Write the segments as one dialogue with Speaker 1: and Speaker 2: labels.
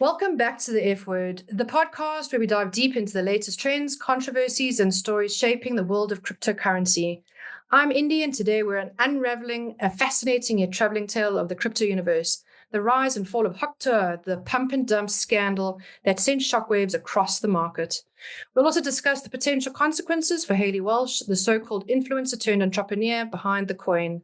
Speaker 1: Welcome back to the F Word, the podcast where we dive deep into the latest trends, controversies, and stories shaping the world of cryptocurrency. I'm Indy, and today we're unraveling a fascinating yet troubling tale of the crypto universe, the rise and fall of Hawk Tauh, the pump and dump scandal that sent shockwaves across the market. We'll also discuss the potential consequences for Hayley Walsh, the so-called influencer turned entrepreneur behind the coin.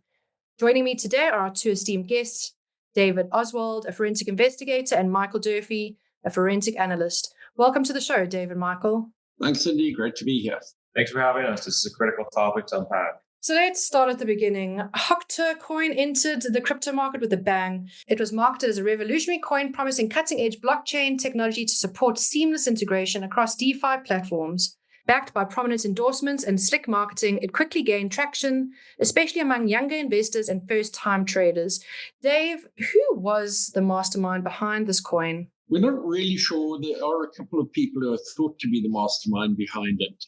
Speaker 1: Joining me today are our two esteemed guests, David Oswald, a forensic investigator, and Michael Durfy, a forensic analyst. Welcome to the show, David, Michael.
Speaker 2: Thanks, Cindy. Great to be here.
Speaker 3: Thanks for having us. This is a critical topic to unpack.
Speaker 1: So let's start at the beginning. Hawk Tauh Coin entered the crypto market with a bang. It was marketed as a revolutionary coin promising cutting-edge blockchain technology to support seamless integration across DeFi platforms. Backed by prominent endorsements and slick marketing, it quickly gained traction, especially among younger investors and first-time traders. Dave, who was the mastermind behind this coin?
Speaker 2: We're not really sure. There are a couple of people who are thought to be the mastermind behind it.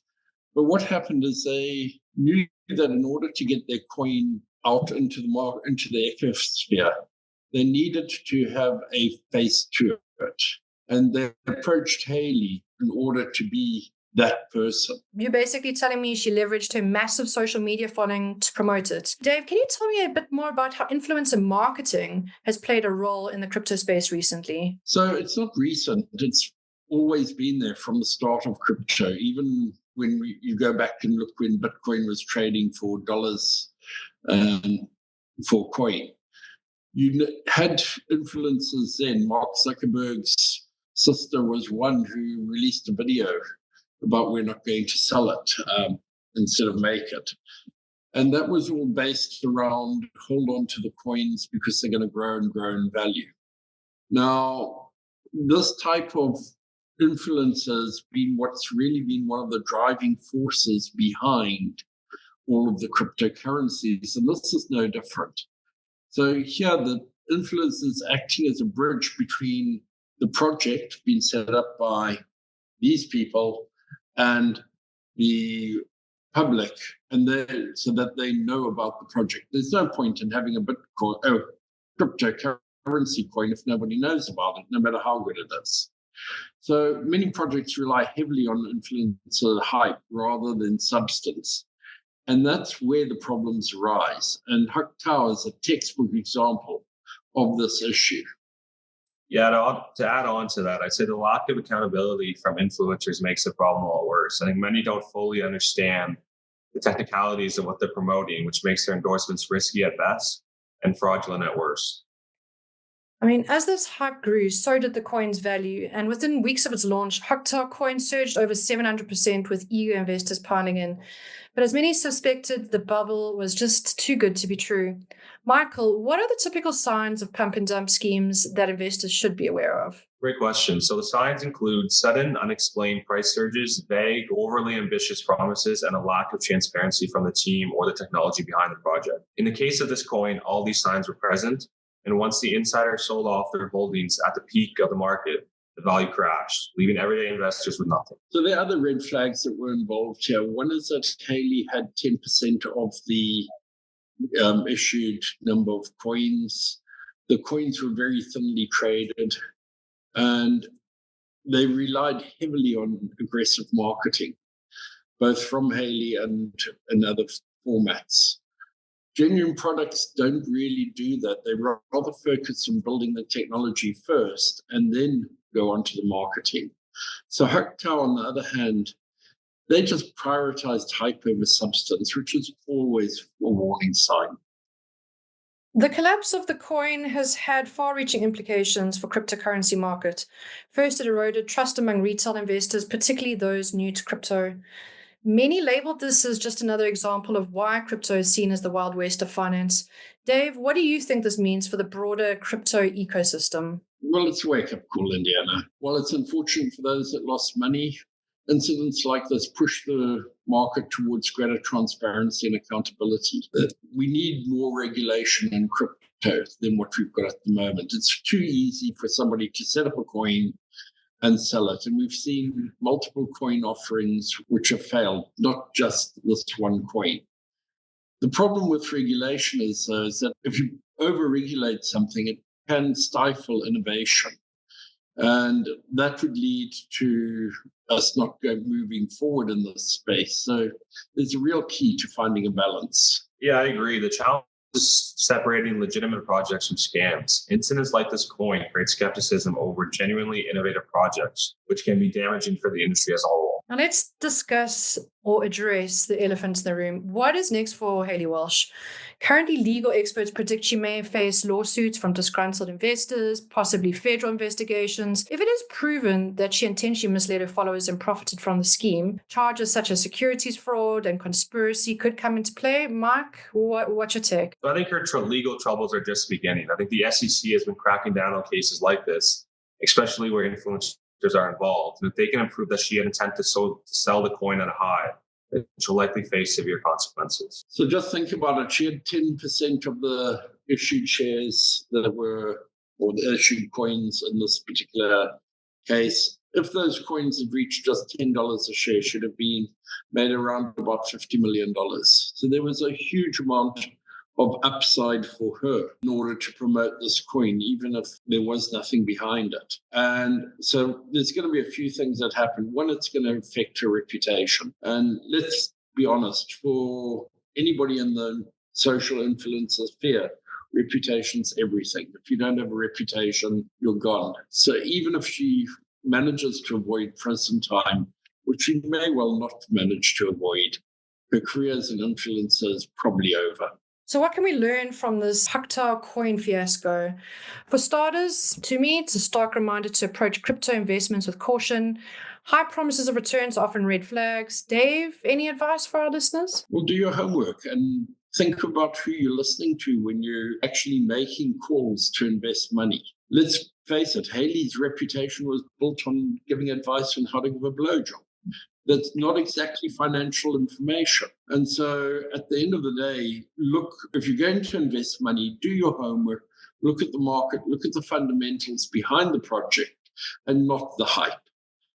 Speaker 2: But what happened is they knew that in order to get their coin out into the market, into the FF sphere, they needed to have a face to it. And they approached Hayley in order to be that person.
Speaker 1: You're basically telling me she leveraged her massive social media following to promote it. Dave, can you tell me a bit more about how influencer marketing has played a role in the crypto space recently?
Speaker 2: So it's not recent. It's always been there from the start of crypto, even when you go back and look when Bitcoin was trading for dollars for coin. You had influencers then. Mark Zuckerberg's sister was one who released a video about we're not going to sell it instead of make it. And that was all based around hold on to the coins because they're going to grow and grow in value. Now, this type of influence has been what's really been one of the driving forces behind all of the cryptocurrencies, and this is no different. So here, the influence is acting as a bridge between the project being set up by these people and the public, and so that they know about the project. There's no point in having a cryptocurrency coin if nobody knows about it, no matter how good it is. So many projects rely heavily on influencer hype rather than substance. And that's where the problems arise. And Hawk Tauh is a textbook example of this issue.
Speaker 3: Yeah, to add on to that, I'd say the lack of accountability from influencers makes the problem a lot worse. I think many don't fully understand the technicalities of what they're promoting, which makes their endorsements risky at best and fraudulent at worst.
Speaker 1: I mean, as this hype grew, so did the coin's value. And within weeks of its launch, Hawk Tauh Coin surged over 700% with eager investors piling in. But as many suspected, the bubble was just too good to be true. Michael, what are the typical signs of pump and dump schemes that investors should be aware of?
Speaker 3: Great question. So the signs include sudden, unexplained price surges, vague, overly ambitious promises, and a lack of transparency from the team or the technology behind the project. In the case of this coin, all these signs were present. And once the insiders sold off their holdings at the peak of the market, the value crashed, leaving everyday investors with nothing.
Speaker 2: So there are other red flags that were involved here. One is that Hayley had 10% of the issued number of coins. The coins were very thinly traded, and they relied heavily on aggressive marketing, both from Hayley and other formats. Genuine products don't really do that. They rather focus on building the technology first and then go on to the marketing. So Hawk Tauh, on the other hand, they just prioritized hype over substance, which is always a warning sign.
Speaker 1: The collapse of the coin has had far-reaching implications for cryptocurrency market. First, it eroded trust among retail investors, particularly those new to crypto. Many labeled this as just another example of why crypto is seen as the Wild West of finance. Dave, what do you think this means for the broader crypto ecosystem?
Speaker 2: Well, it's a wake-up call, Indianna. While it's unfortunate for those that lost money, incidents like this push the market towards greater transparency and accountability. We need more regulation in crypto than what we've got at the moment. It's too easy for somebody to set up a coin and sell it. And we've seen multiple coin offerings which have failed, not just this one coin. The problem with regulation is that if you over-regulate something, it can stifle innovation. And that would lead to us not moving forward in this space. So there's a real key to finding a balance.
Speaker 3: Yeah, I agree. The challenge is separating legitimate projects from scams. Incidents like this coin create skepticism over genuinely innovative projects, which can be damaging for the industry as a whole.
Speaker 1: Now let's discuss or address the elephant in the room. What is next for Hayley Walsh? Currently, legal experts predict she may face lawsuits from disgruntled investors, possibly federal investigations. If it is proven that she intentionally misled her followers and profited from the scheme, charges such as securities fraud and conspiracy could come into play. Mike, what's your take?
Speaker 3: So I think her legal troubles are just beginning. I think the SEC has been cracking down on cases like this, especially where influencers are involved. And if they can prove that she had intent to sell the coin at a high, she'll likely face severe consequences.
Speaker 2: So just think about it. She had 10% of the issued shares that were, or the issued coins in this particular case. If those coins had reached just $10 a share, should have been made around about $50 million. So there was a huge amount of upside for her in order to promote this coin, even if there was nothing behind it. And so there's going to be a few things that happen. One, it's going to affect her reputation. And let's be honest, for anybody in the social influencer sphere, reputation's everything. If you don't have a reputation, you're gone. So even if she manages to avoid prison time, which she may well not manage to avoid, her career as an influencer is probably over.
Speaker 1: So what can we learn from this Hawk Tauh Coin fiasco? For starters, to me, it's a stark reminder to approach crypto investments with caution. High promises of returns are often red flags. Dave, any advice for our listeners?
Speaker 2: Well, do your homework and think about who you're listening to when you're actually making calls to invest money. Let's face it, Hayley's reputation was built on giving advice on how to give a blowjob. That's not exactly financial information. And so at the end of the day, look, if you're going to invest money, do your homework, look at the market, look at the fundamentals behind the project and not the hype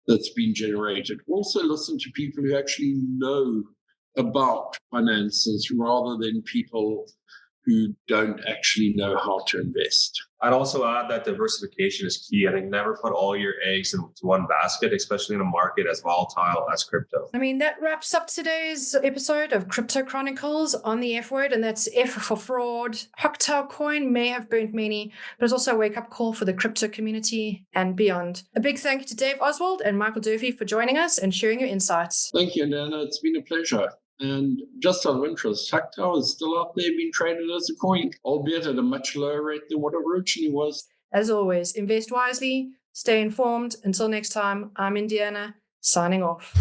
Speaker 2: that's been generated. Also listen to people who actually know about finances rather than people who don't actually know how to invest.
Speaker 3: I'd also add that diversification is key. I think never put all your eggs into one basket, especially in a market as volatile as crypto.
Speaker 1: I mean, that wraps up today's episode of Crypto Chronicles on the F word, and that's F for fraud. Hawk Tauh Coin may have burnt many, but it's also a wake-up call for the crypto community and beyond. A big thank you to Dave Oswald and Michael Durfy for joining us and sharing your insights.
Speaker 2: Thank you, Indianna. It's been a pleasure. And just out of interest, Hawk Tauh is still out there being traded as a coin, albeit at a much lower rate than what it originally was.
Speaker 1: As always, invest wisely, stay informed. Until next time, I'm Indianna, signing off.